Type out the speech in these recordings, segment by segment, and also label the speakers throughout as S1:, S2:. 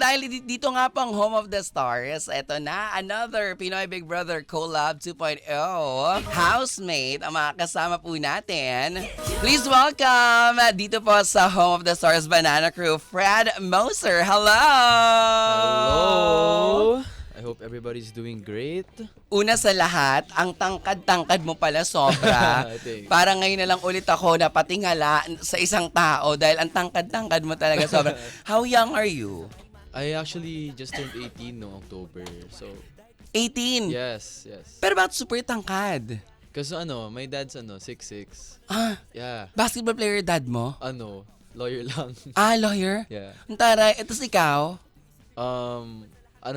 S1: dahil dito nga po ang Home of the Stars, eto na, another Pinoy Big Brother Collab 2.0 housemate ang mga kasama po natin. Please welcome dito po sa Home of the Stars Banana Crew, Fred Moser. Hello!
S2: Hello! I hope everybody's doing great.
S1: Una sa lahat, ang tangkad-tangkad mo pala sobra.
S2: Thanks.
S1: Parang ngayon na lang ulit ako napatingala sa isang tao dahil ang tangkad-tangkad mo talaga sobra. How young are you?
S2: I actually just turned 18 no October. So,
S1: 18.
S2: yes.
S1: Pero bakit super tangkad?
S2: Kasi my dad's 6'6".
S1: Ah,
S2: Yeah.
S1: basketball player dad mo?
S2: Lawyer lang.
S1: Ah, lawyer?
S2: Yeah.
S1: Ang taray, etos ikaw?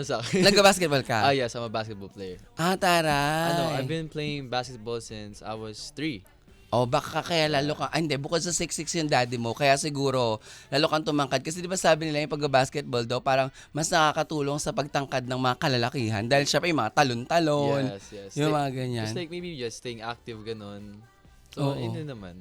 S2: Sa akin?
S1: Nagba-basketball ka?
S2: Yes, I'm a basketball player.
S1: Ah, taray.
S2: I've been playing basketball since I was 3.
S1: Oh, baka kaya lalo ka, hindi, bukod sa 6'6 yung daddy mo, kaya siguro lalo kang tumangkad. Kasi di ba sabi nila yung pag-basketball daw, parang mas nakakatulong sa pagtangkad ng mga kalalakihan. Dahil syempre yung mga talon-talon,
S2: Yes.
S1: yung mga ganyan.
S2: Just like maybe just staying active ganon. So,
S1: Oo.
S2: yun naman.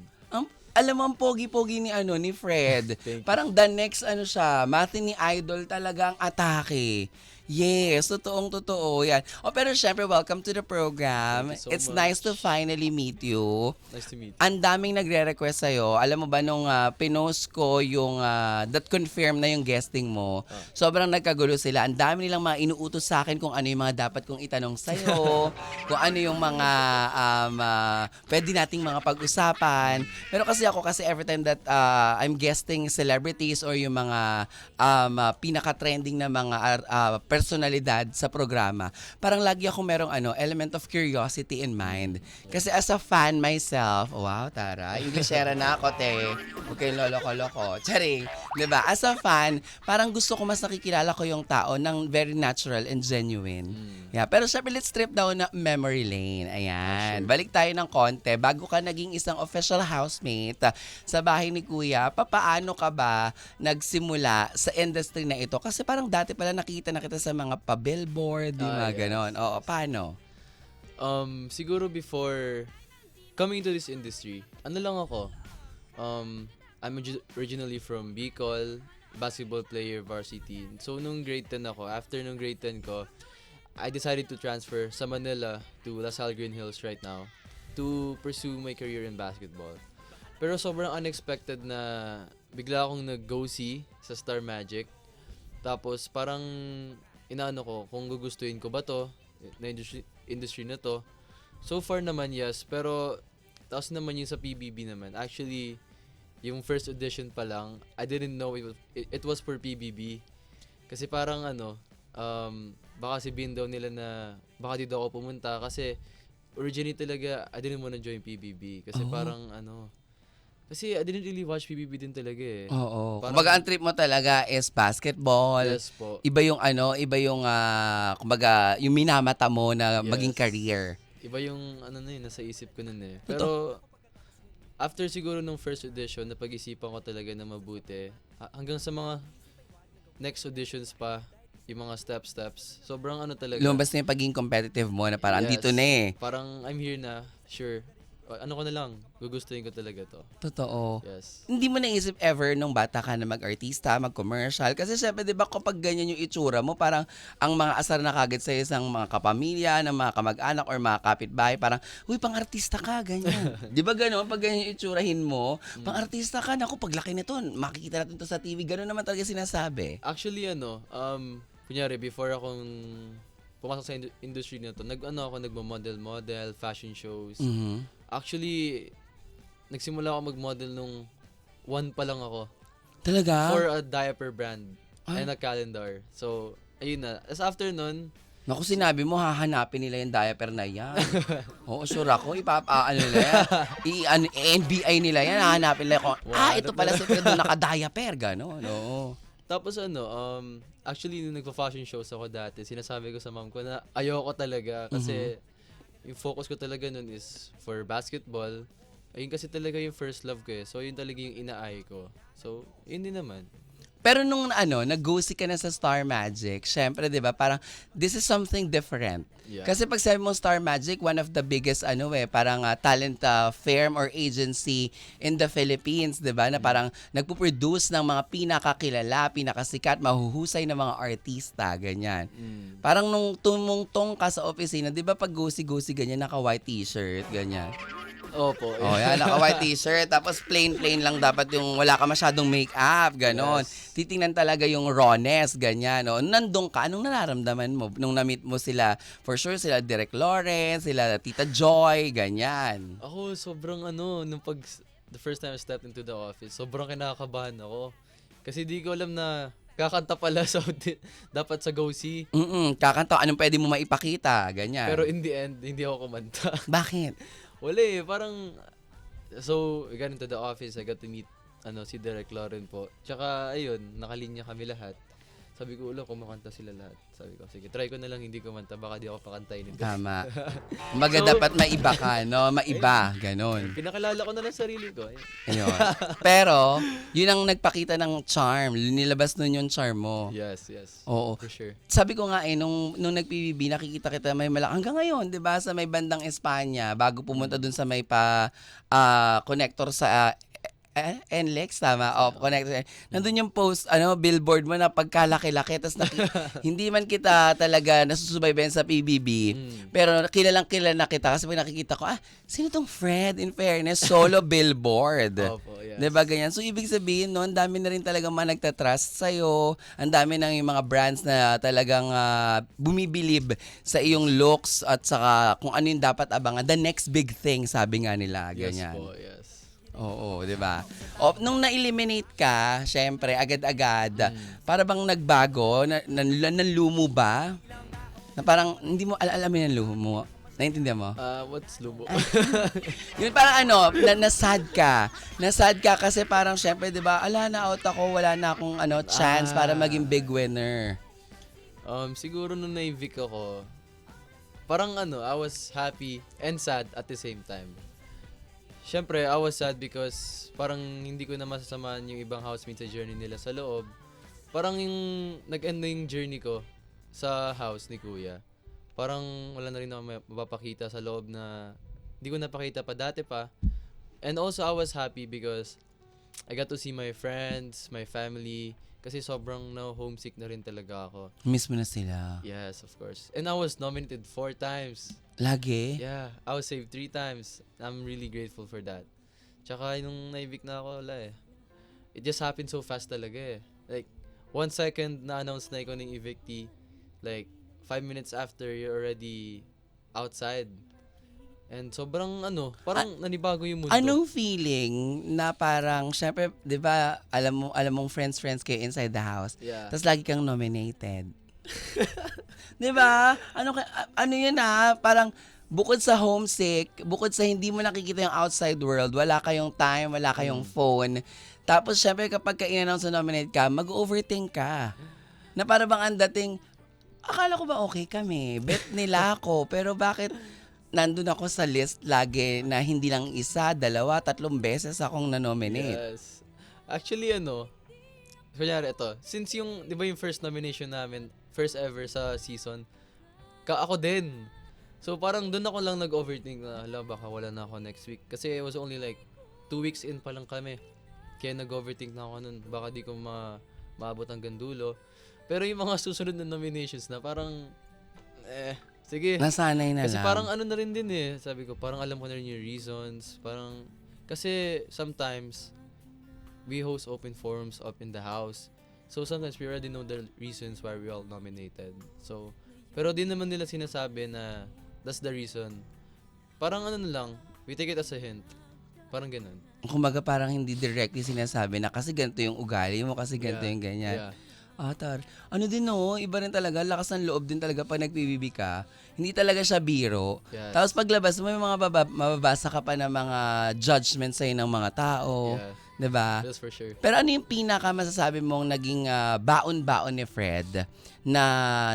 S1: Alam mo, ang pogi-pogi ni Fred.
S2: Thank you.
S1: Parang the next, siya, matinee idol talaga ang atake. Yes, totoo yan. Pero syempre, welcome to the program.
S2: Thank you so
S1: It's
S2: much.
S1: nice to finally meet you.
S2: Nice to meet you.
S1: Ang daming nagre-request sa'yo. Alam mo ba nung pinost ko yung that confirm na yung guesting mo, sobrang nagkagulo sila. Ang dami nilang mga inuutos sa akin kung ano yung mga dapat kong itanong sa'yo, kung ano yung mga pwede nating mga pag-usapan. Pero kasi every time that I'm guesting celebrities or yung mga pinaka-trending na mga personalidad sa programa, parang lagi ako merong element of curiosity in mind. Kasi as a fan myself, wow, tara, Englishera na ako, te. Okay, lolo-loko. Charing. Diba? As a fan, parang gusto ko mas nakikilala ko yung tao ng very natural and genuine. Yeah, pero syempre, let's trip down na memory lane. Ayan. Balik tayo ng konti. Bago ka naging isang official housemate sa bahay ni Kuya, papaano ka ba nagsimula sa industry na ito? Kasi parang dati pala nakita na kita sa mga pa-billboard, yung mga
S2: Yes.
S1: ganon. Oo, paano?
S2: Siguro before coming into this industry, lang ako. I'm originally from Bicol, basketball player varsity. So nung grade 10 ako, after nung grade 10 ko, I decided to transfer sa Manila to LaSalle Green Hills right now to pursue my career in basketball. Pero sobrang unexpected na bigla akong nag-go-see sa Star Magic. Tapos parang inaano ko kung gugustuhin ko ba to na industry na to. So far naman yes, pero tapos naman yung sa PBB naman. Actually, yung first audition pa lang, I didn't know it was for PBB. Kasi parang baka sabihin daw nila na baka di daw ako pumunta kasi originally talaga I didn't wanna join PBB kasi parang kasi I didn't really watch PBB din talaga eh.
S1: Oo.
S2: Parang-
S1: Kumbaga, ang trip mo talaga is basketball.
S2: Yes po.
S1: Iba yung kumbaga, yung minamata mo na
S2: Yes.
S1: maging career.
S2: Iba yung nasa isip ko nun eh. Pero after siguro nung first audition, napag-isipan ko talaga na mabuti. Hanggang sa mga next auditions pa, yung mga steps, sobrang talaga.
S1: Lumabas na yung pagiging competitive mo na parang
S2: Yes.
S1: dito na eh.
S2: Parang I'm here na, sure. Ko na lang, gugustuhin ko talaga to.
S1: Totoo.
S2: Yes.
S1: Hindi mo naisip ever nung bata ka na mag-artista, mag-commercial? Kasi syempre, di ba kapag ganyan yung itsura mo, parang ang mga asar na kagad sa isang mga kapamilya, ng mga kamag-anak or mga kapitbahay, parang, uy, pang-artista ka, ganyan. Di ba gano'n? Pag ganyan yung itsurahin mo, pang-artista ka, naku, paglaki nito, makikita natin to sa TV, gano'n naman talaga sinasabi.
S2: Actually, kunyari, before akong pumasok sa industry na to, nagmo-model, fashion shows.
S1: Mhm.
S2: Actually, nagsimula ako mag-model nung 1 pa lang ako.
S1: Talaga?
S2: For a diaper brand
S1: Ay.
S2: and a calendar. So, ayun na. As after nun,
S1: Naku, sinabi mo, hahanapin nila yung diaper na yan. Oo, sure ako, nila yan. NBI nila yan, hahanapin nila kung, ito pala si Fredo naka-diaper, gano'n. Oo.
S2: tapos actually nung nagpa-fashion shows ako dati, sinasabi ko sa mom ko na ayoko talaga kasi yung focus ko talaga nun is for basketball. Ayun kasi talaga yung first love ko eh. So, yun talaga yung inaay ko. So, yun din naman.
S1: Pero nung nag-go-see ka na sa Star Magic, syempre, di ba, parang this is something different.
S2: Yeah.
S1: Kasi pag sabi mo Star Magic, one of the biggest parang talent firm or agency in the Philippines, 'di ba? Na parang nagpo-produce ng mga pinakakilala, pinakasikat, mahuhusay na mga artista, ganyan. Parang nung tumungtong ka sa opisina, 'di ba pag gusi-gusi ganyan, naka-white t-shirt, ganyan.
S2: Opo.
S1: Oh, yan, naka-white t-shirt, tapos plain lang dapat yung wala ka masyadong make-up, ganon.
S2: Yes.
S1: Titingnan talaga yung rawness, ganyan. No? Nandun ka, anong nararamdaman mo nung na-meet mo sila? For sure, sila Direk Lawrence, sila Tita Joy, ganyan.
S2: Ako, sobrang the first time I stepped into the office, sobrang kinakabahan ako. Kasi di ko alam na kakanta pala dapat sa go-see.
S1: Kakanta, anong pwede mo maipakita, ganyan.
S2: Pero in the end, hindi ako kumanta.
S1: Bakit?
S2: Wala eh, parang, so, we got into the office, I got to meet, si Direk Lauren po. Tsaka, ayun, nakalinya kami lahat. Sabi ko, kumakanta sila lahat. Sabi ko, sige, try ko na lang hindi kumanta, baka di ako pakantayin nito.
S1: Tama. Kumbaga dapat maiba ka, no? Maiba, ganon.
S2: Pinakilala ko na lang sarili ko.
S1: Ayun. Pero, yun ang nagpakita ng charm. Nilabas nun yung charm mo.
S2: Yes.
S1: Oo.
S2: For sure.
S1: Sabi ko nga nung nag-PBB, nakikita kita may hanggang ngayon, 'di ba, sa may bandang Espanya, bago pumunta dun sa may connector sa NLEX, tama? Connector. Nandun yung post, billboard mo na pagkalaki-laki, tapos hindi man kita talaga nasusubaybayan sa PBB, pero kilalang kilala na kita kasi pag nakikita ko, sino tong Fred, in fairness, solo billboard.
S2: Opo, yes.
S1: Diba ganyan? So, ibig sabihin, no, ang dami na rin talagang mga nagtatrust sa'yo, ang dami na yung mga brands na talagang bumibilib sa iyong looks at saka kung ano yung dapat abangan. The next big thing, sabi nga nila, ganyan.
S2: Yes po, yes.
S1: Oo, 'di ba? Nung na-eliminate ka, syempre agad-agad, para bang nagbago, nanlumo ba? Na parang hindi mo alamin ang lumo. Naintindihan mo?
S2: What's lumo?
S1: Yun parang nasad ka. Nasad ka kasi parang syempre, 'di ba? Na out ako, wala na akong chance para maging big winner.
S2: Siguro nung na-evict ako, parang I was happy and sad at the same time. Siyempre, I was sad because parang hindi ko na masasamahan yung ibang housemates sa journey nila sa loob. Parang yung nag-end na yung journey ko sa house ni Kuya. Parang wala na rin ako mapapakita sa loob na hindi ko napakita pa dati pa. And also, I was happy because I got to see my friends, my family. Kasi sobrang homesick na rin talaga ako.
S1: Miss mo na sila.
S2: Yes, of course. And I was nominated 4 times.
S1: Lagi?
S2: Yeah, I was saved 3 times. I'm really grateful for that. Tsaka nung na-evict na ako, wala eh. It just happened so fast talaga eh. Like, 1 second na-announce na ikaw ng evictee. Like, 5 minutes after, you're already outside. And sobrang parang nanibago yung mundo.
S1: Anong feeling na parang, syempre, di ba, alam mong friends kayo inside the house.
S2: Yeah.
S1: Tapos lagi kang nominated. Di ba? Ano yun parang bukod sa homesick, bukod sa hindi mo nakikita yung outside world, wala kayong time, wala kayong phone. Tapos syempre kapag in-announce na nominate ka, mag-overthink ka. Na para bang ang dating, akala ko ba okay kami? Bet nila ako. Pero bakit nandun ako sa list lagi na hindi lang 1, 2, 3 beses akong na-nominate?
S2: Yes. Actually, kunyari ito, since di ba yung first nomination namin, first ever sa season, ako din. So parang doon ako lang nag-overthink na, baka wala na ako next week. Kasi it was only like 2 weeks in pa lang kami. Kaya nag-overthink na ako nun, baka di ko maabot hanggang dulo. Pero yung mga susunod na nominations na parang, sige.
S1: Nasanay na
S2: Kasi
S1: lang.
S2: parang na rin din eh. Sabi ko, parang alam ko na rin yung reasons. Parang, kasi sometimes, we host open forums up in the house. So sometimes we already know the reasons why we all nominated. So, pero di naman nila sinasabi na that's the reason. Parang na lang, we take it as a hint. Parang ganun.
S1: Kumbaga parang hindi directly sinasabi na kasi ganito yung ugali mo, kasi ganito yung ganyan.
S2: Yeah.
S1: Ano din iba rin talaga, lakas ng loob din talaga pag nag-PBB ka. Hindi talaga siya biro.
S2: Yes.
S1: Tapos paglabas mo, may mga mababasa ka pa ng mga judgments sa'yo ng mga tao.
S2: Yeah.
S1: 'Diba?
S2: That's for sure.
S1: Pero ano yung pinaka masasabi mong naging baon-baon ni Fred na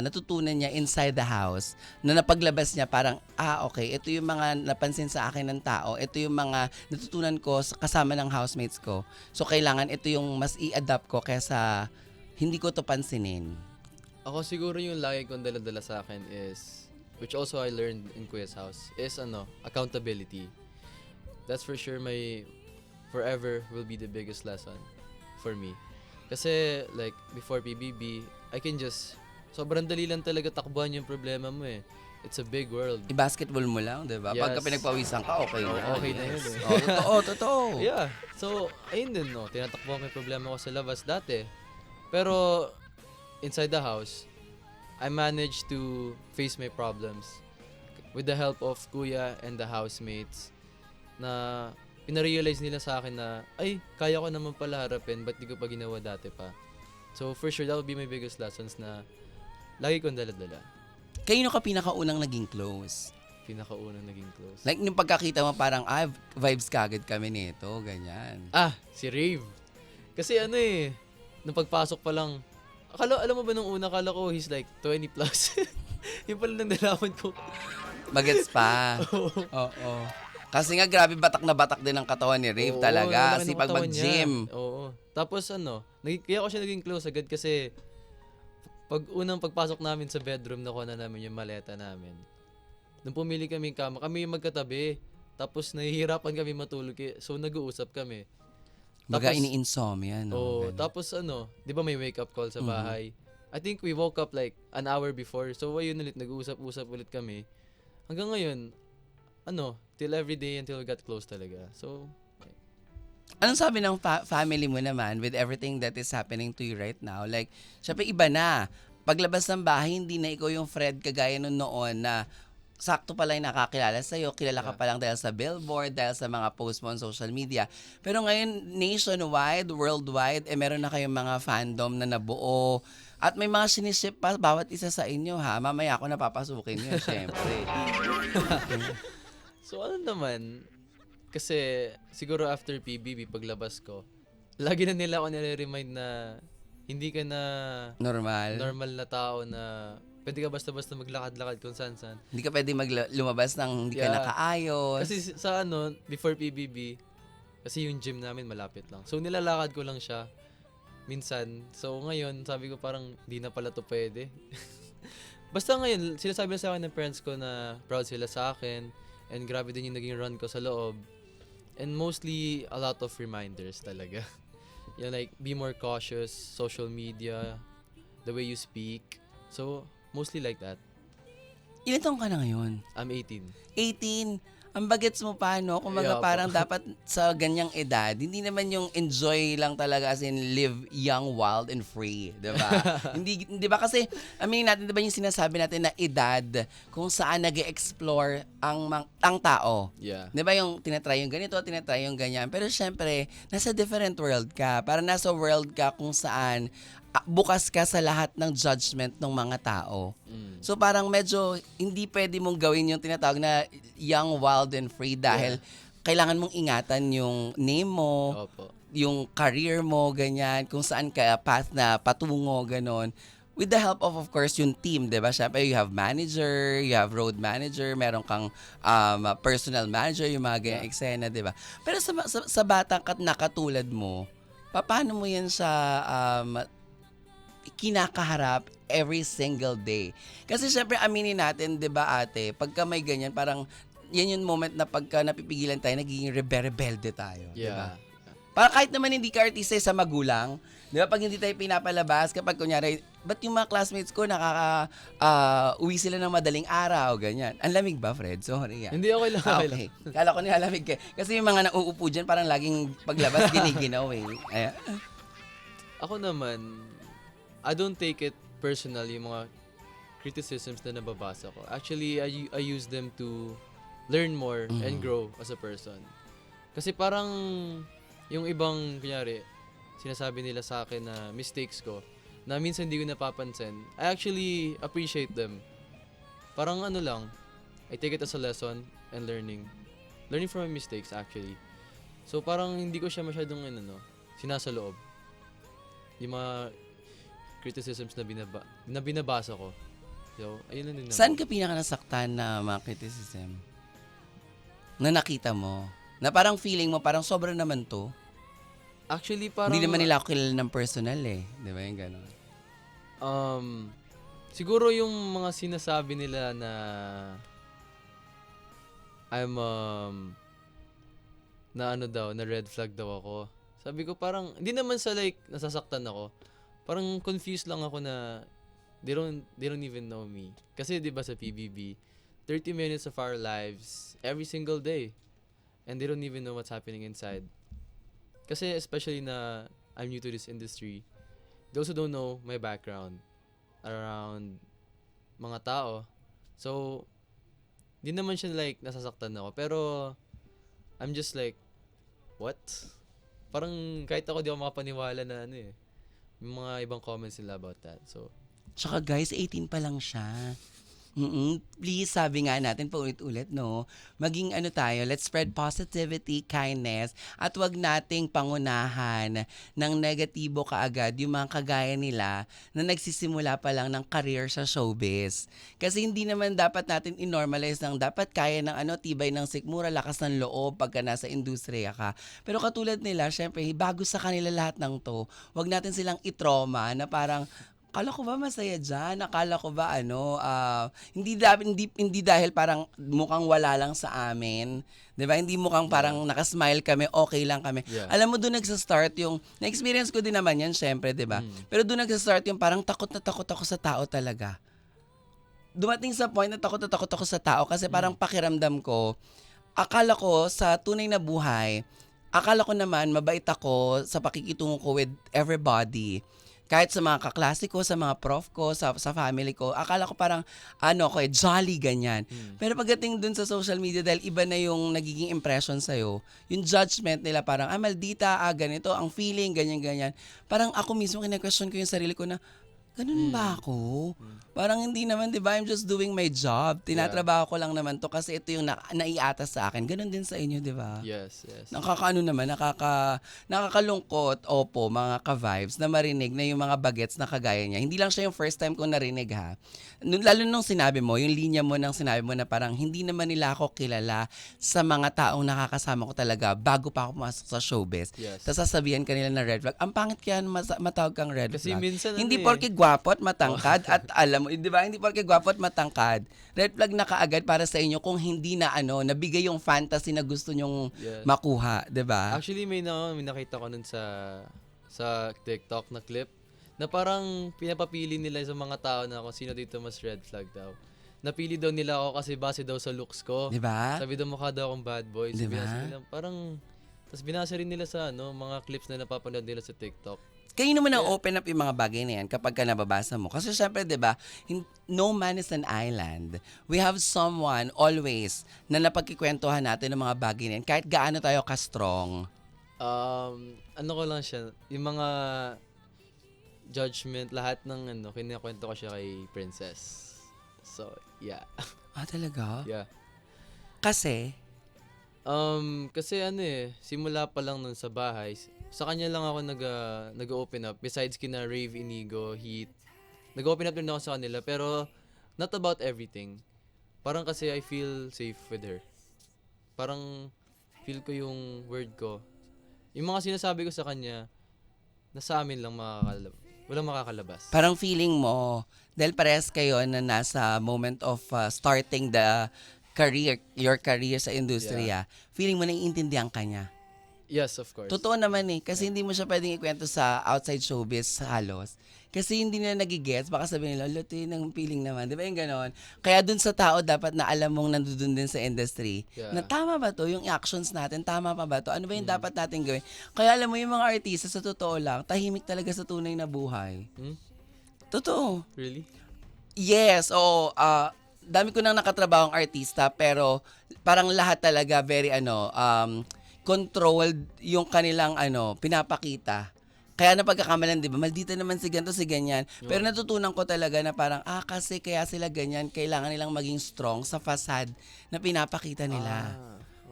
S1: natutunan niya inside the house na napaglabas niya parang, okay, ito yung mga napansin sa akin ng tao, ito yung mga natutunan ko kasama ng housemates ko. So, kailangan ito yung mas i-adapt ko kesa hindi ko to pansinin.
S2: Ako siguro yung lagi kong dala-dala sa akin is, which also I learned in Kuya's house, is accountability. That's for sure forever will be the biggest lesson for me. Kasi like before PBB, I can just sobrang dali lang talaga takbuhan yung problema mo eh. It's a big world.
S1: I-basketball mo lang, 'di ba?
S2: Yes.
S1: Pagka pinagpawisan ka, okay na.
S2: Okay na yun eh.
S1: Totoo.
S2: Yeah. So, ayun din tinatakbuhan ko yung problema ko sa labas dati. Pero inside the house, I managed to face my problems with the help of Kuya and the housemates na pinarealize nila sa akin na, ay, kaya ko naman pala harapin, ba't di ko pa ginawa dati pa? So, for sure, that would be my biggest lessons na lagi kong dala-dala.
S1: Kayo ka pinakaunang naging close?
S2: Pinakaunang naging close.
S1: Like, nung pagkakita mo parang, vibes kagad kami nito, ganyan.
S2: Si Rave. Kasi nung pagpasok pa lang, alam mo ba nung una, akala ko he's like 20 plus. Yung pala nang nalaman ko.
S1: Bagets pa. Oo. Kasi nga, grabe batak din ang katawan ni Rave talaga.
S2: Laki ng
S1: Sipag
S2: katawan
S1: mag-gym.
S2: niya. Oo. Tapos kaya ko siya naging close agad kasi unang pagpasok namin sa bedroom, nakuha na namin yung maleta namin. Nung pumili kami kama, kami yung magkatabi. Tapos nahihirapan kami matulog. So nag-uusap kami.
S1: Baga ini-insomnia, no?
S2: Oo. Tapos di ba may wake up call sa bahay? I think we woke up like an hour before. So ayun ulit, nag-uusap-usap ulit kami. Hanggang ngayon, till every day until we got close talaga. So,
S1: anong sabi ng family mo naman with everything that is happening to you right now? Like, syempre iba na. Paglabas ng bahay, hindi na ikaw yung Fred kagaya nung noon na sakto pala yung nakakilala sa'yo. Kilala ka pa lang dahil sa billboard, dahil sa mga post mo on social media. Pero ngayon, nationwide, worldwide, meron na kayong mga fandom na nabuo. At may mga siniship pa bawat isa sa inyo, ha? Mamaya ako napapasukin yun, syempre.
S2: So naman, kasi siguro after PBB, paglabas ko, lagi na nila ako nire-remind na hindi ka na normal na tao na pwede ka basta-basta maglakad-lakad kung saan-saan.
S1: Hindi ka pwede lumabas ng hindi ka nakaayos.
S2: Kasi sa before PBB, kasi yung gym namin malapit lang. So nilalakad ko lang siya minsan. So ngayon, sabi ko parang di na pala to pwede. Basta ngayon, sinasabi na sa akin ng parents ko na proud sila sa akin. And grabe din yung naging run ko sa loob. And mostly, a lot of reminders talaga. Like, be more cautious, social media, the way you speak. So, mostly like that.
S1: Ilan taong ka na ngayon?
S2: I'm 18.
S1: 18. Ang bagets mo pa, no? Kumbaga parang dapat sa ganyang edad, hindi naman yung enjoy lang talaga as in live young, wild, and free. Diba? Hindi ba kasi, aminin natin, diba yung sinasabi natin na edad kung saan nag-explore ang tao.
S2: Yeah.
S1: Diba yung tinatry yung ganito, tinatry yung ganyan. Pero syempre, nasa different world ka. Parang nasa world ka kung saan bukas ka sa lahat ng judgment ng mga tao. So parang medyo hindi pwede mong gawin yung tinatawag na young, wild, and free dahil kailangan mong ingatan yung name mo, yung career mo, ganyan, kung saan ka path na patungo, ganon. With the help of course, yung team, di ba? Siyempre, you have manager, you have road manager, meron kang personal manager, yung mga ganyang eksena, di ba? Pero sa batang nakatulad mo, paano mo yan sa kinakaharap every single day? Kasi syempre aminin natin, 'di ba ate, pagka may ganyan, parang yan yung moment na pagka napipigilan tayo, nagiging rebelde tayo, 'di ba? Parang kahit naman hindi ka artista sa magulang, 'di ba, pag hindi tayo pinapalabas, kapag kunyari, ba't yung mga classmates ko uwi sila ng madaling araw, ganyan. Ang lamig ba, Fred? Sorry.
S2: Hindi, okay lang.
S1: Okay. Kala ko nilalamig ka. Kasi yung mga nauupo dyan, parang laging paglabas, giniginaw eh. Ayan.
S2: Ako naman, I don't take it personal yung mga criticisms na nababasa ko. Actually, I use them to learn more and grow as a person. Kasi parang yung ibang, kunyari, sinasabi nila sa akin na mistakes ko, na minsan hindi ko napapansin, I actually appreciate them. Parang lang, I take it as a lesson and learning. Learning from my mistakes actually. So parang hindi ko siya masyadong sinasaloob. Yung mga criticisms na binabasa ko. So, ayun lang din naman.
S1: Saan ka pinaka nasaktan na mga criticism? Na nakita mo? Na parang feeling mo, parang sobra naman to.
S2: Actually, parang...
S1: Hindi naman nila ako kilala ng personal eh. Di ba yung gano'n?
S2: Siguro yung mga sinasabi nila na I'm na red flag daw ako. Sabi ko parang hindi naman sa like nasasaktan ako. Parang confused lang ako na they don't even know me. Kasi 'di ba sa PBB, 30 minutes of our lives every single day. And they don't even know what's happening inside. Kasi especially na I'm new to this industry, they also don't know my background around mga tao. So, di naman siya like nasasaktan ako. Pero, I'm just like, what? Parang kahit ako di ako makapaniwala na yung mga ibang comments nila about that. So,
S1: Tsaka guys, 18 pa lang siya. Please, sabi nga natin paulit-ulit, no? Maging tayo, let's spread positivity, kindness, at wag nating pangunahan ng negatibo kaagad yung mga kagaya nila na nagsisimula pa lang ng career sa showbiz. Kasi hindi naman dapat natin i-normalize ng dapat kaya ng tibay ng sikmura, lakas ng loob pagka nasa industriya ka. Pero katulad nila, syempre, bago sa kanila lahat ng to, wag natin silang i-trauma na parang, akala ko ba masaya dyan? Akala ko ba hindi dahil parang mukhang wala lang sa amin. 'Di ba? Hindi mukhang parang nakasmile kami, okay lang kami.
S2: Yeah.
S1: Alam mo doon nagsa-start yung na-experience ko din naman 'yan, syempre, 'di ba? Pero doon nagsa-start yung parang takot na takot ako sa tao talaga. Dumating sa point na takot ako sa tao kasi parang pakiramdam ko, akala ko sa tunay na buhay, akala ko naman mabait ako sa pakikitungo ko with everybody. Kahit sa mga kaklase ko, sa mga prof ko, sa family ko, akala ko parang, jolly, ganyan. Pero pagdating dun sa social media, dahil iba na yung nagiging impression sa'yo, yung judgment nila parang, maldita, ganito, ang feeling, ganyan-ganyan. Parang ako mismo, kine-question ko yung sarili ko na, ganun ba ako? Parang hindi naman, di ba? I'm just doing my job. Tinatrabaho ko lang naman to kasi ito yung naiatas sa akin. Ganun din sa inyo, di ba?
S2: yes.
S1: Nakakalungkot, opo, mga ka-vibes, na marinig na yung mga bagets na kagaya niya. Hindi lang siya yung first time ko narinig, ha. Lalo nung sinabi mo, yung linya mo nang sinabi mo na parang hindi naman nila ako kilala sa mga taong nakakasama ko talaga bago pa ako pumasok sa showbiz.
S2: Yes.
S1: Tapos sasabihan kanila na red flag. Ang pangit kaya matawag kang red
S2: Kasi
S1: flag.
S2: minsan
S1: Hindi porke gwapo at matangkad at alam mo, di ba? Hindi porke gwapo at matangkad. Red flag na kaagad para sa inyo kung hindi na nabigay yung fantasy na gusto nyong
S2: Yes.
S1: makuha, di ba?
S2: Actually, may nakita ko nun sa TikTok na clip na parang pinapapili nila sa mga tao na kung sino dito mas red flag daw. Napili daw nila ako kasi base daw sa looks ko.
S1: Di ba?
S2: Sabi daw mukha daw akong bad boy.
S1: Di ba?
S2: Parang, tapos binasa rin nila sa mga clips na napapanood nila sa TikTok.
S1: Kayo naman ang open up yung mga bagay na yan kapag ka nababasa mo. Kasi syempre, di ba, no man is an island. We have someone always na napagkikwentuhan natin ng mga bagay na yan. Kahit gaano tayo ka-strong.
S2: Ano ko lang siya, yung mga judgment, lahat ng kinakwento ko siya kay Princess. So, yeah.
S1: Talaga?
S2: Yeah.
S1: Kasi,
S2: Kasi simula pa lang nun sa bahay, sa kanya lang ako nag-open up. Besides kina Rave, Inigo, Heat, nag-open up din ako sa kanila. Pero, not about everything. Parang kasi I feel safe with her. Parang, feel ko yung word ko. Yung mga sinasabi ko sa kanya, nasa amin lang walang makakalabas.
S1: parang feeling mo, dahil parehas kayo na nasa moment of starting your career sa industriya, feeling mo naiintindihan ka niya.
S2: Yes, of course.
S1: Totoo naman kasi hindi mo siya pwedeng ikwento sa outside showbiz halos. Kasi hindi nila nagigets, baka sabihin nila, ito yung feeling naman. Di ba yung ganon? Kaya dun sa tao, dapat na alam mong nandun din sa industry,
S2: Yeah.
S1: na tama ba to? Yung actions natin, tama pa ba to? Ano ba yung dapat natin gawin? Kaya alam mo, yung mga artista, sa totoo lang, tahimik talaga sa tunay na buhay. Totoo.
S2: Really?
S1: Yes, oo. Dami ko nang nakatrabahong artista, pero parang lahat talaga very controlled yung kanilang pinapakita. Kaya napagkakamalan, di ba? Maldita naman si ganito, si ganyan. Pero natutunan ko talaga na parang, kasi kaya sila ganyan, kailangan nilang maging strong sa facade na pinapakita nila.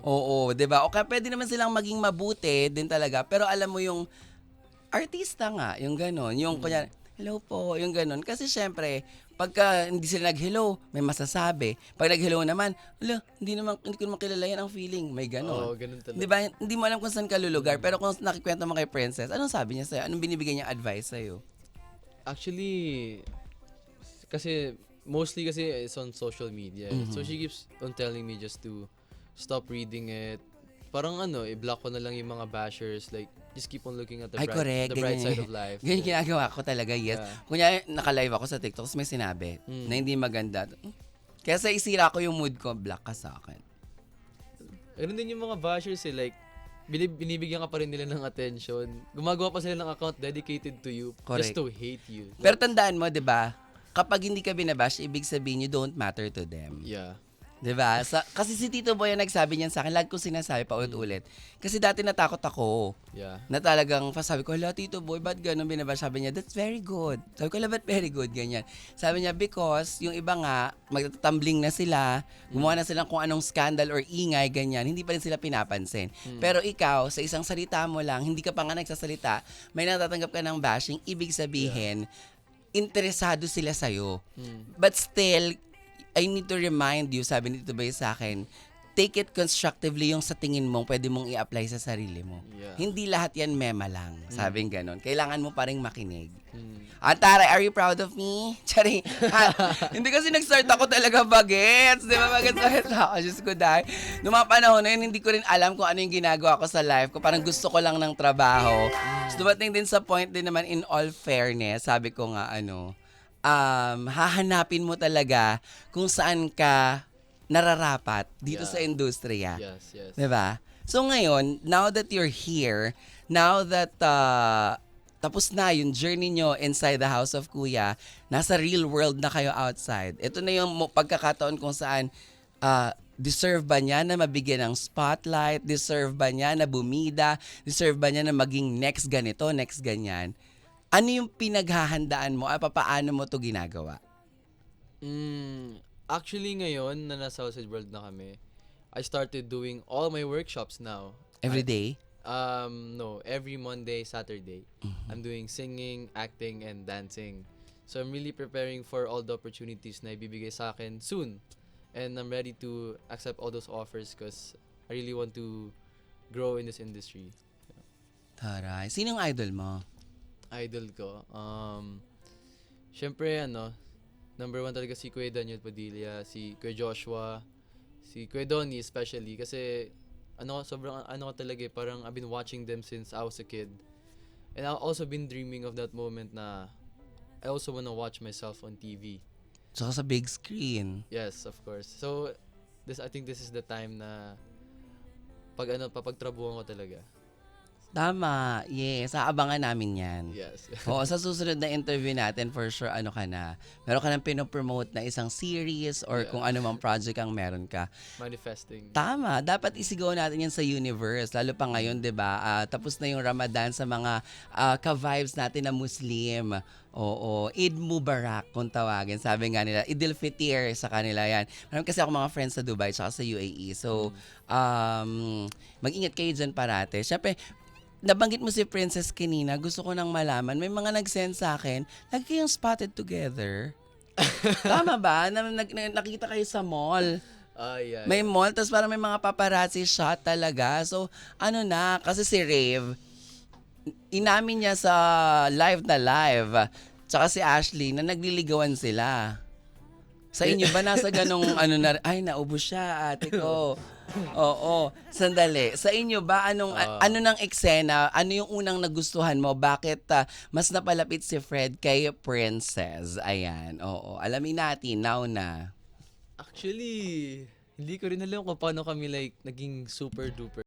S1: Oo, 'di ba? O kaya puwede naman silang maging mabuti din talaga, pero alam mo yung artista nga, yung gano'n. Yung kunyari, "Hello po," yung gano'n. Kasi siyempre, pagka hindi sila nag-hello, may masasabi. 'Pag nag-hello naman, "Hala, hindi ko naman kilala 'yan," ang feeling, may gano'n.
S2: Oo, ganun
S1: 'Di
S2: talaga.
S1: ba, hindi mo alam kung saan ka lulugar, pero kung nakikwento mo kay Princess, anong sabi niya sa'yo? Anong binibigay niyang advice sa'yo?
S2: Actually, kasi mostly kasi it's on social media. So she keeps on telling me just to stop reading it. Parang ano, i-block ko na lang yung mga bashers. Like, just keep on looking at
S1: Ay, correct.
S2: the bright
S1: Ganyan.
S2: side of life.
S1: Ganyan
S2: Yeah.
S1: ginagawa ko talaga, yes.
S2: Yeah.
S1: Kunyari, naka-live ako sa TikTok, tapos may sinabi na hindi maganda. Kaya sa isira ko yung mood ko, block ka sa akin.
S2: Ganun din yung mga bashers eh. Like, binibigyan ka pa rin nila ng attention. Gumagawa pa sila ng account dedicated to you
S1: Correct.
S2: just to hate you.
S1: Pero tandaan mo, 'di ba? Kapag hindi ka binabash, ibig sabihin you don't matter to them.
S2: Yeah.
S1: 'Di ba? Kasi si Tito Boy ang nagsabi niyan sa akin, lagi ko sinasabi pa ulit-ulit. Kasi dati natakot ako.
S2: Yeah.
S1: Na talagang sabi ko, "Hala, Tito Boy, ba't ganun binabash?" Sabi niya, "That's very good." Sabi ko, "Hala, ba't very good?" Ganyan. Sabi niya, because yung iba nga, magtatumbling na sila, gumawa na silang kung anong scandal or ingay, ganyan, hindi pa rin sila pinapansin. Pero ikaw, sa isang salita mo lang, hindi ka pa nga nagsasalita, may natatanggap ka ng bashing, ibig sabihin, interesado sila sa'yo. But still, I need to remind you, sabi ni Tito Boy sa akin, take it constructively yung sa tingin mong pwede mong i-apply sa sarili mo.
S2: Yeah.
S1: Hindi lahat yan mema lang, sabing ganon. Kailangan mo pa rin makinig. Taray, are you proud of me? Tsari. Hindi kasi nag-start ako talaga bagets. Di ba bagets ako? Diyos ko dahil. Noong mga panahon na yun, hindi ko rin alam kung ano yung ginagawa ko sa life ko. Parang gusto ko lang ng trabaho. So, dumating din sa point din naman, in all fairness, sabi ko nga hahanapin mo talaga kung saan ka nararapat dito
S2: Yeah.
S1: sa industriya.
S2: Yes, yes.
S1: 'Di ba? So ngayon, now that you're here, now that tapos na yung journey nyo inside the house of Kuya, nasa real world na kayo outside. Ito na yung pagkakataon kung saan deserve ba niya na mabigyan ng spotlight? Deserve ba niya na bumida? Deserve ba niya na maging next ganito, next ganyan? Ano yung pinaghahandaan mo? Paano mo to ginagawa?
S2: Actually, ngayon na nasa outside world na kami, I started doing all my workshops now.
S1: Every day?
S2: No, every Monday, Saturday. I'm doing singing, acting, and dancing. So I'm really preparing for all the opportunities na ibibigay sa akin soon. And I'm ready to accept all those offers because I really want to grow in this industry.
S1: Taray. Sinong idol mo?
S2: Idol ko, syempre number one talaga si Kuya Daniel Padilla, si Kuya Joshua, si Kuya Donnie especially kasi sobrang ko talaga parang I've been watching them since I was a kid. And I've also been dreaming of that moment na I also wanna watch myself on TV.
S1: Tsaka sa big screen.
S2: Yes, of course. So I think this is the time na papagtrabuhan ko talaga.
S1: Tama. Yes. Aabangan namin yan.
S2: Yes.
S1: Oo, sa susunod na interview natin, for sure, meron ka nang pinopromote na isang series or kung ano mang project ang meron ka.
S2: Manifesting.
S1: Tama. Dapat isigaw natin yan sa universe. Lalo pa ngayon, di ba? Tapos na yung Ramadan sa mga ka-vibes natin na Muslim. Oo. Eid Mubarak kung tawagin. Sabi nga nila, Idil Fitr sa kanila yan. Marami kasi ako mga friends sa Dubai tsaka sa UAE. So, mag-ingat kayo dyan parate. Siyempre, nabanggit mo si Princess kanina, gusto ko nang malaman, may mga nag-send sa akin, lagi kayong spotted together. Tama ba? Nakita kayo sa mall.
S2: Yeah.
S1: May mall, tapos parang may mga paparazzi shot talaga. So, kasi si Rave, inamin niya sa live, tsaka si Ashley, na nagliligawan sila. Sa inyo ba nasa ganong ay, naubos siya, ate ko. Oo. Sandali. Sa inyo ba, ano ng eksena, ano yung unang nagustuhan mo? Bakit mas napalapit si Fred kay Princess? Ayan, oo. Alamin natin, now na.
S2: Actually, hindi ko rin alam kung paano kami naging super duper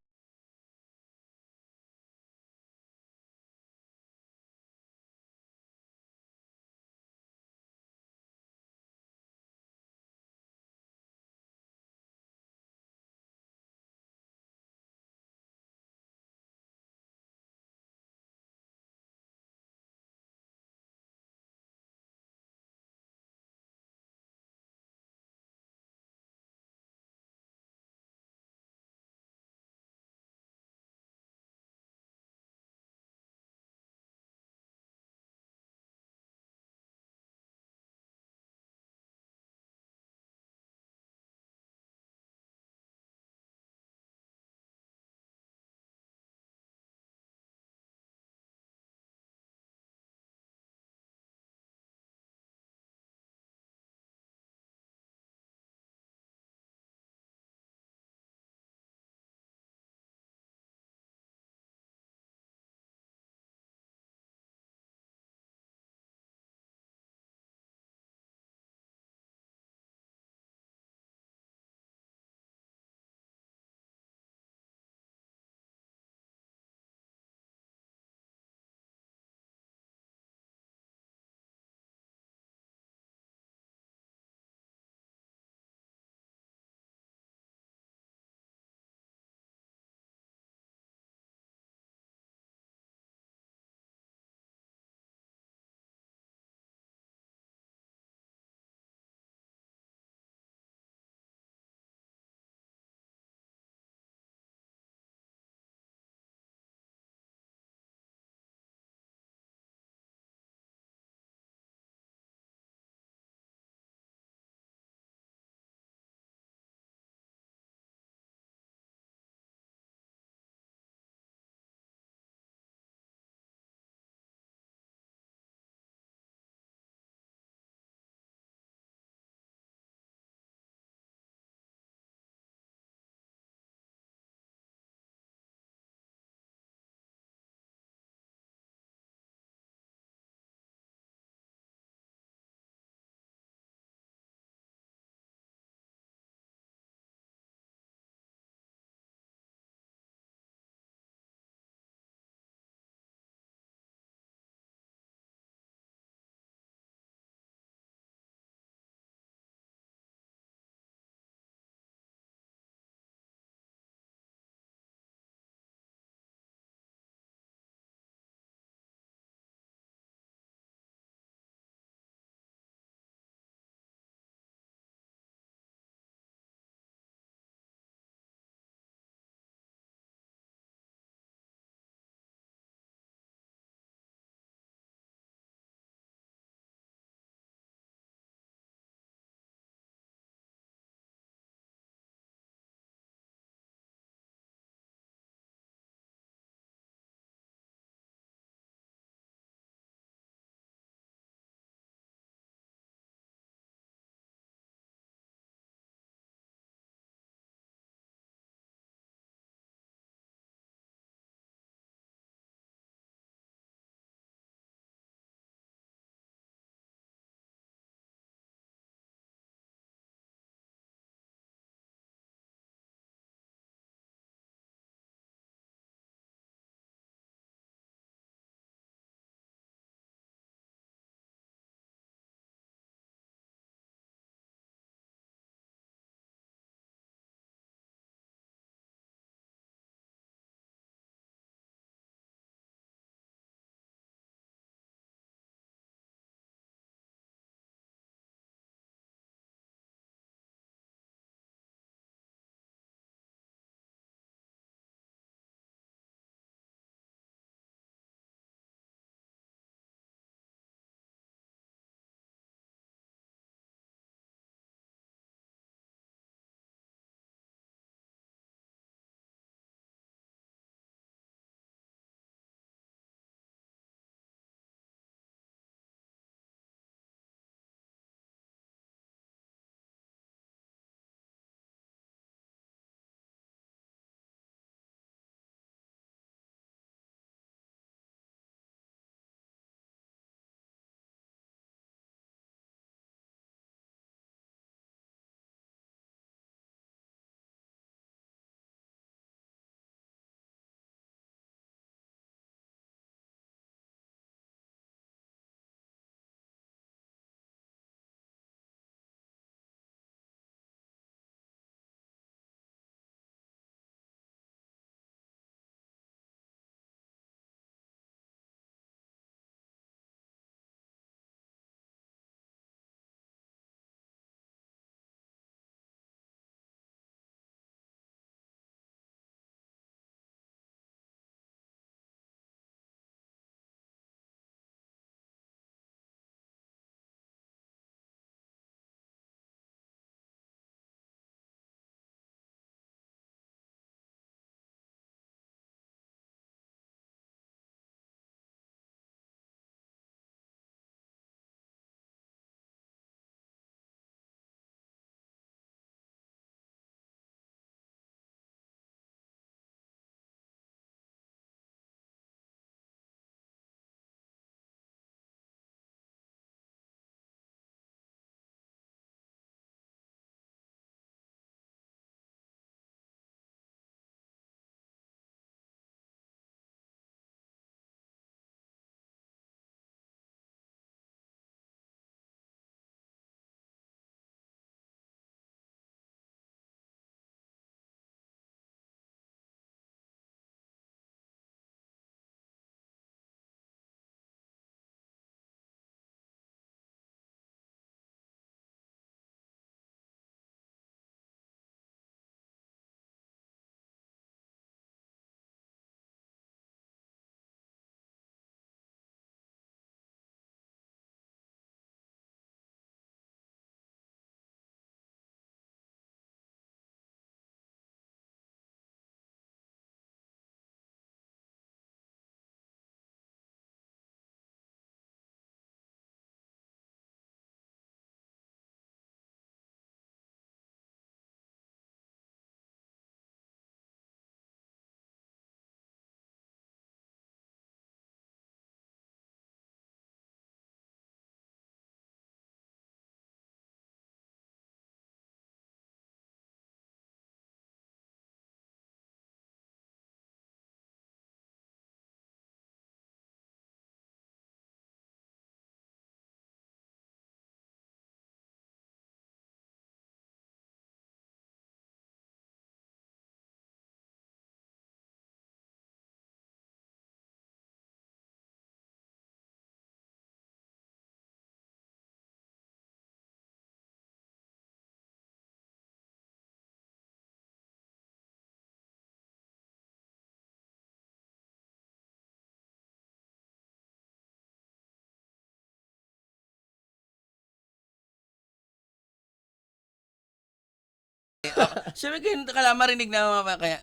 S1: Siyempre, kaya marinig na mga kaya...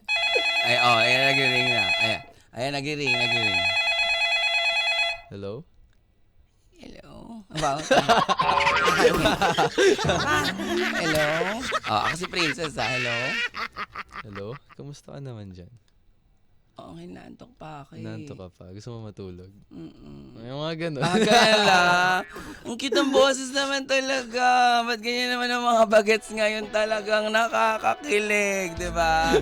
S1: Ay, ayan, nag-ring na. Ayan, nag-ring.
S2: Hello?
S1: Hello? About? Hello? Ako si Princess, Hello?
S2: Hello? Kamusta ka naman dyan?
S1: Okay, naantok pa ako
S2: Nanto ka pa? Gusto mo matulog?
S1: Mm-mm.
S2: Ay, mga ganun.
S1: Kala. Ang cute ng boses naman talaga. Ba't ganyan naman ang mga bagets ngayon talagang nakakakilig, di ba?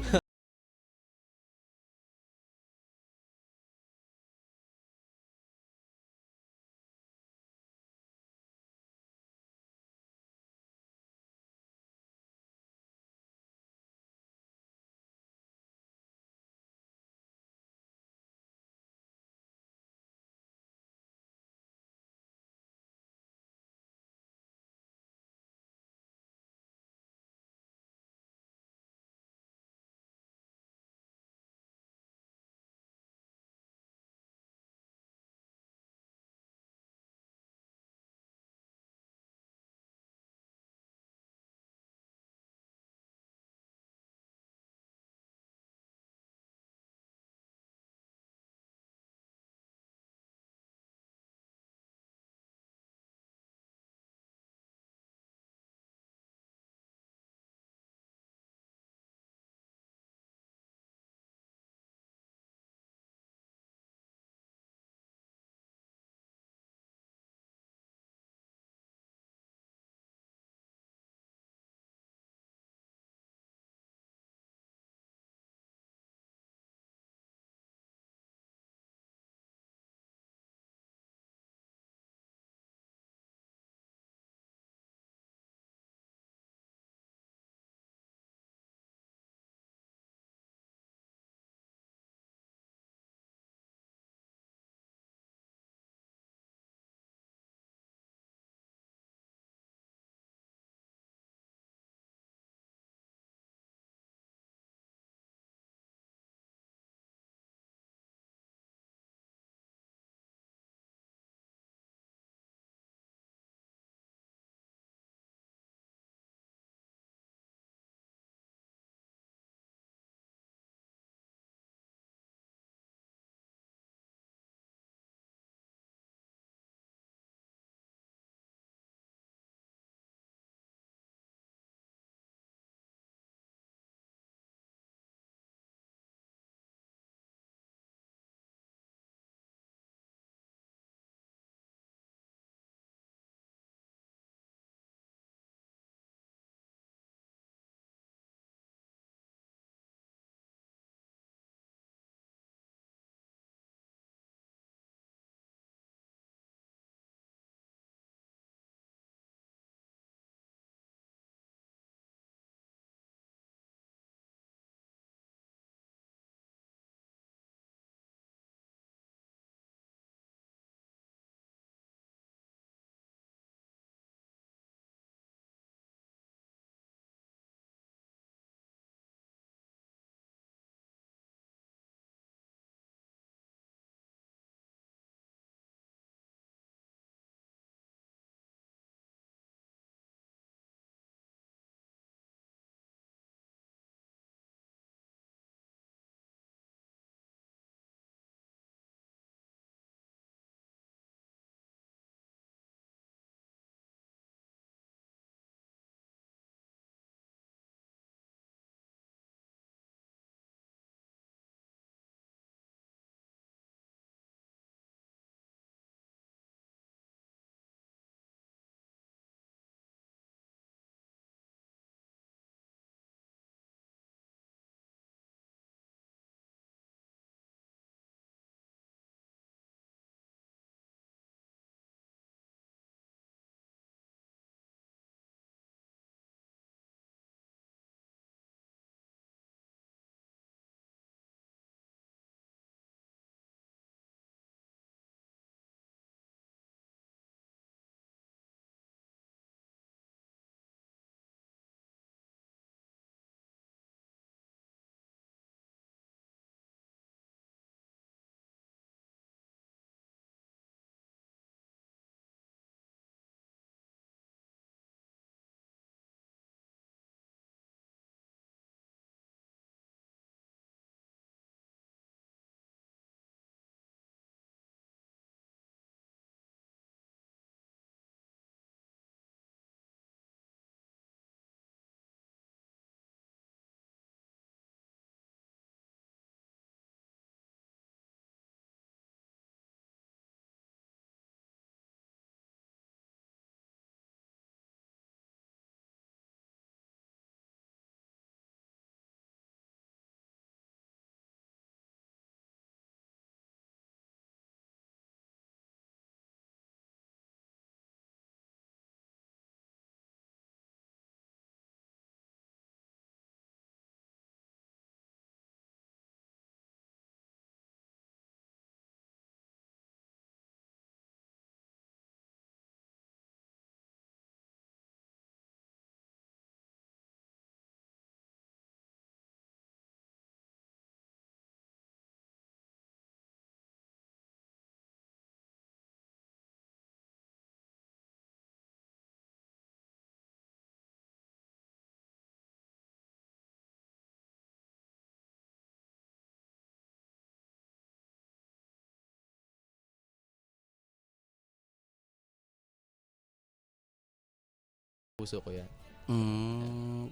S2: puso ko yan.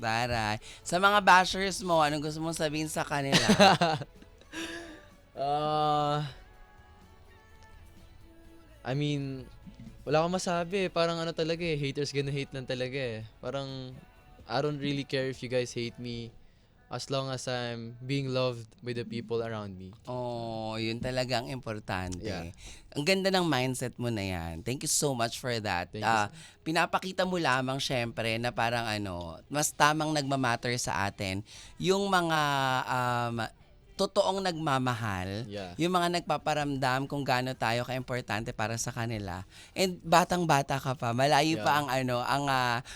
S1: Taray. Sa mga bashers mo, anong gusto mong sabihin sa kanila?
S2: I mean, wala akong masabi. Parang ano talaga eh, haters gonna hate lang talaga eh. Parang, I don't really care if you guys hate me as long as I'm being loved by the people around me.
S1: Oh, yun talaga ang importante.
S2: Yeah.
S1: Ang ganda ng mindset mo na yan. Thank you so much for that.
S2: Thank you,
S1: Pinapakita mo lamang syempre na parang mas tamang nagmamatter sa atin yung mga totoong nagmamahal,
S2: Yeah.
S1: yung mga nagpaparamdam kung gaano tayo ka-importante para sa kanila. And batang-bata ka pa, malayo pa ang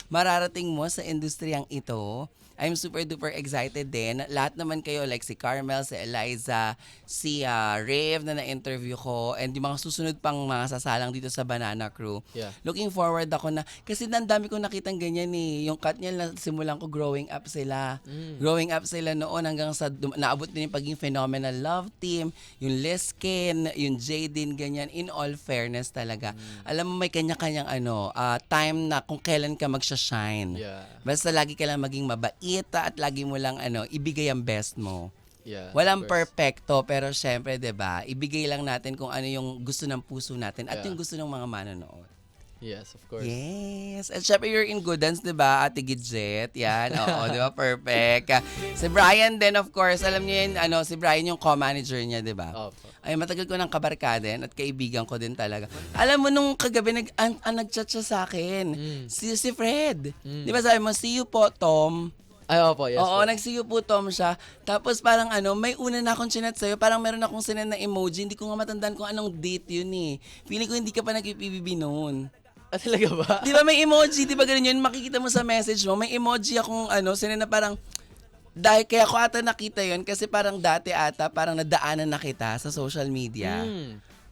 S1: mararating mo sa industriyang ito. I'm super duper excited din. Lahat naman kayo like si Carmel, si Eliza, si Rave na na-interview ko, and yung mga susunod pang mga sasalang dito sa Banana Crew.
S2: Yeah.
S1: Looking forward ako na, kasi ang dami kong nakitang ganyan eh. Yung cut niya, simulan ko growing up sila. Growing up sila noon hanggang sa naabot din yung pagiging phenomenal love team, yung Liskin, yung Jaden, ganyan. In all fairness talaga. Alam mo, may kanya-kanyang time na kung kailan ka magsha-shine.
S2: Yeah.
S1: Basta lagi ka lang maging mabait at lagi mo lang ibigay ang best mo.
S2: Yeah.
S1: Walang
S2: of course.
S1: perfecto, pero syempre, 'di ba? Ibigay lang natin kung ano yung gusto ng puso natin at
S2: Yeah.
S1: yung gusto ng mga manonood.
S2: Yes, of course.
S1: Yes. At syempre, you're in good hands, 'di ba? Ate Gidget. Yan. Oo, 'di ba? Perfect. Si Brian din, of course. Alam niyo yun, si Brian yung co-manager niya, 'di ba?
S2: Opo.
S1: Ay, matagal ko ng kabarkada din at kaibigan ko din talaga. Alam mo, nung kagabi, nag-chat siya sa akin. Si Fred. Di ba sabi mo, see you po, Tom.
S2: Ay, opo, yes
S1: Oo,
S2: po.
S1: nag-see you po, Tom siya. Tapos parang may una na akong chinat sa'yo. Parang meron akong sinend na emoji. Hindi ko nga matandaan kung anong date yun eh. Feeling ko hindi ka pa nag-PBB noon.
S2: Ah, talaga ba?
S1: Di ba may emoji? Di ba ganun yun? Makikita mo sa message mo. May emoji akong sinend na parang, dahil kaya ko ata nakita yun kasi parang dati ata, parang nadaanan na kita sa social media.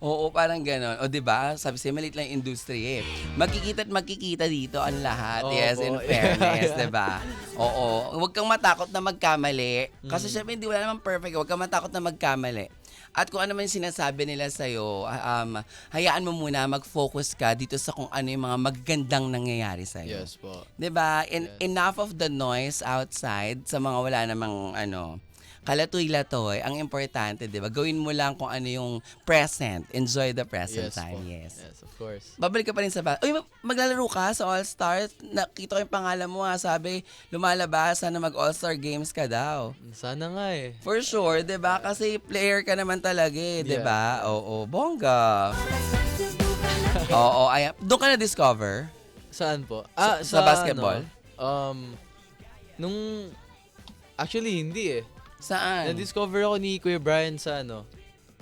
S1: Oo, parang gano'n. O, di ba? Sabi siya, maliit lang yung industry eh. Magkikita at magkikita dito ang lahat.
S2: Oo
S1: Yes,
S2: po.
S1: in fairness, di ba? Oo. Huwag kang matakot na magkamali. Kasi syempre, hindi wala naman perfect. Huwag kang matakot na magkamali. At kung ano man yung sinasabi nila sa'yo, hayaan mo muna, mag-focus ka dito sa kung ano yung mga magagandang nangyayari sa'yo.
S2: Yes po.
S1: 'Di ba?
S2: Yes.
S1: Enough of the noise outside sa mga wala namang kalatoy-latoy. Ang importante, 'di ba? Gawin mo lang kung ano yung present. Enjoy the present
S2: Yes
S1: time.
S2: po.
S1: Yes.
S2: Yes, of course.
S1: Babalik ka pa rin sa Uy, maglalaro ka sa All-Star? Nakita ko yung pangalan mo sabi, lumalabas, sana mag-All-Star Games ka daw.
S2: Sana nga eh.
S1: For sure, 'di ba? Kasi player ka naman talaga, 'di
S2: Yeah.
S1: ba? Oo, bongga. Oo, ay, doon ka na-discover?
S2: Saan po?
S1: Sa basketball?
S2: Actually, hindi eh.
S1: Saan?
S2: Na-discover ako ni Kuya Brian sa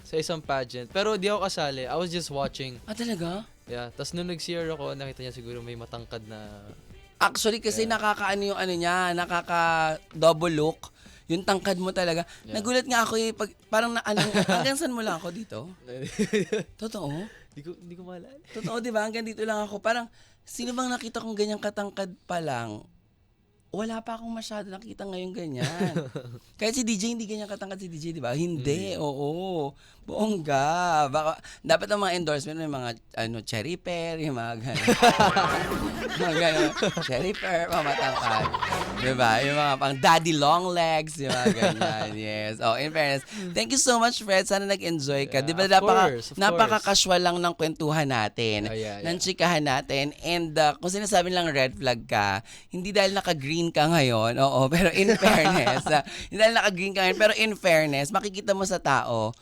S2: sa isang pageant. Pero di ako kasali. I was just watching.
S1: Talaga?
S2: Yeah. Tapos nung nag-CR ako, nakita niya siguro may matangkad na...
S1: Actually, kasi nakakaano yung niya, nakaka-double look. Yung tangkad mo talaga.
S2: Yeah.
S1: Nagulat nga ako parang hanggang saan mo lang ako dito? Totoo?
S2: Di ko maalala.
S1: Totoo, di ba? Hanggang dito lang ako. Parang, sino bang nakita kong ganyang katangkad pa lang? Wala pa akong masyado nakita ngayon ganyan. Kahit si DJ, hindi ganyan katangkad si DJ, di ba? Hindi, oo. Bongga. Baka, dapat ang mga endorsement, may mga cherry pear, yung mga gano'n. Mga gano'n. Cherry pear, mamatangkad. Di ba? Yung mga pang daddy long legs, yung mga ganyan. Yes. Oh, in fairness. Thank you so much, Fred. Sana nag-enjoy ka.
S2: Yeah,
S1: Di ba,
S2: of course.
S1: napaka-casual lang ng kwentuhan natin.
S2: Yeah.
S1: Ng chikahan natin. And kung sinasabi lang red flag ka, hindi dahil naka-green ka ngayon, oo, pero in fairness, hindi dahil naka-green ka ngayon, pero in fairness, makikita mo sa tao,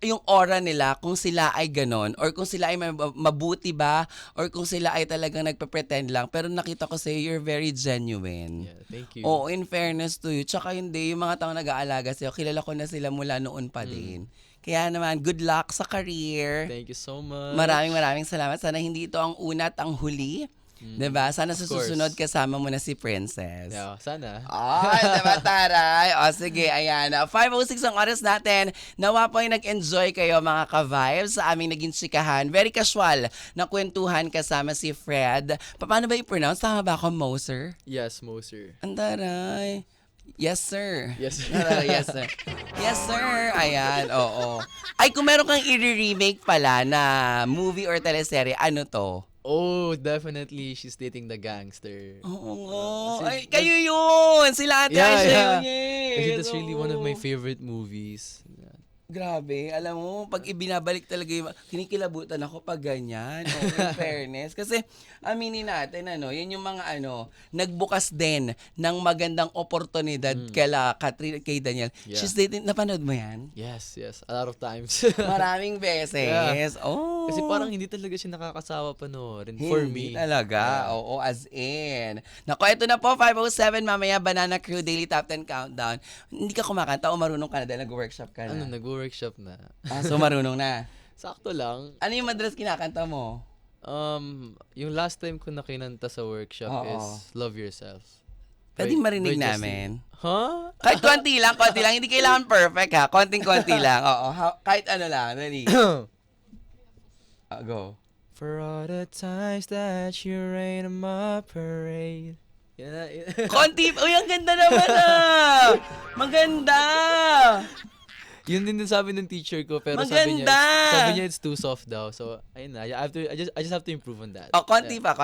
S1: yung aura nila, kung sila ay ganon, or kung sila ay mabuti ba, or kung sila ay talagang nagpe-pretend lang, pero nakita ko sa'yo, you're very genuine.
S2: Yeah, thank you.
S1: Oo, in fairness to you. Tsaka hindi, yung mga taong nag-aalaga sa'yo, kilala ko na sila mula noon pa din. Kaya naman, good luck sa career.
S2: Thank you so much.
S1: Maraming salamat. Sana hindi ito ang una at ang huli. Diba? Sana sa
S2: Of course.
S1: susunod kasama mo na si Princess.
S2: Yeah, sana.
S1: Ay, diba, taray? O, sige, ayan. 5:06 ang oras natin. Nawa po ay nag-enjoy kayo, mga ka-vibes, sa aming naging chikahan. Very casual na kwentuhan kasama si Fred. Paano ba i-pronounce? Tama ba ako, Moser?
S2: Yes, Moser.
S1: Andaray. Yes, sir.
S2: Yes, sir.
S1: Yes, sir. Yes, sir. Ayan, oo. Ay, kung meron kang i-remake pala na movie or teleserye, ano to?
S2: Oh, definitely she's dating the gangster.
S1: Oo.
S2: Kasi
S1: Ay, kayo yun! Sila Ate
S2: Yeah,
S1: Asha
S2: yeah.
S1: yun eh.
S2: Kasi that's really one of my
S1: Oo.
S2: favorite movies.
S1: Grabe, alam mo, pag ibinabalik talaga yung, kinikilabutan ako pag ganyan, no, in fairness. Kasi, aminin natin, yan yung mga nagbukas din ng magandang oportunidad kay Daniel.
S2: Yeah.
S1: She's dating, napanood mo yan?
S2: Yes, a lot of times.
S1: Maraming beses. Oh.
S2: Kasi parang hindi talaga siya nakakasawa panoorin for
S1: Hindi
S2: me.
S1: talaga. Oo, as in. Nako, ito na po, 5:07, mamaya Banana Crew Daily Top 10 Countdown. Hindi ka kumakanta o marunong ka na dahil nag-workshop ka na?
S2: Nag-workshop na.
S1: So marunong na.
S2: Sakto lang.
S1: Ano yung madalas kinakanta mo?
S2: Yung last time ko na kinanta sa workshop
S1: Oo.
S2: is Love Yourself.
S1: Pwede marinig namin.
S2: Huh?
S1: Kahit konti lang. Hindi kailangan perfect ha. Konting-konti lang. Oo, kahit ano lang. Dali. Go.
S2: For all the times that you rain on my parade.
S1: Konti. Uy, ang ganda naman Maganda.
S2: Yun din sabi ng teacher ko, pero
S1: Maganda!
S2: sabi niya it's too soft daw. So, ayun na. I just have to improve on that.
S1: Konti pa.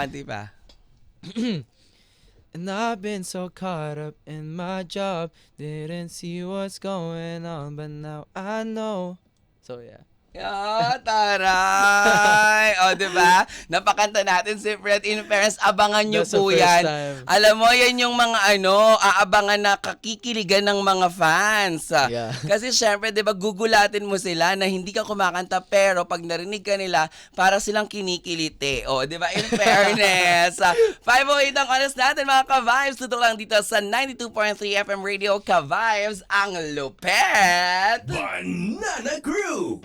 S2: And I've been so caught up in my job, didn't see what's going on, but now I know. So, yeah.
S1: Taray! O, diba? Napakanta natin si Fred. In fairness, abangan nyo
S2: That's the
S1: po
S2: first
S1: yan.
S2: time.
S1: Alam mo, yan yung mga aabangan na kakikiligan ng mga fans.
S2: Yeah.
S1: Kasi syempre, diba, gugulatin mo sila na hindi ka kumakanta, pero pag narinig ka nila, para silang kinikiliti. O, diba? In fairness. 5:08 ang oras natin, mga ka-vibes. Tutok lang dito sa 92.3 FM Radio. Ka-vibes, ang lupet!
S3: Banana Crew!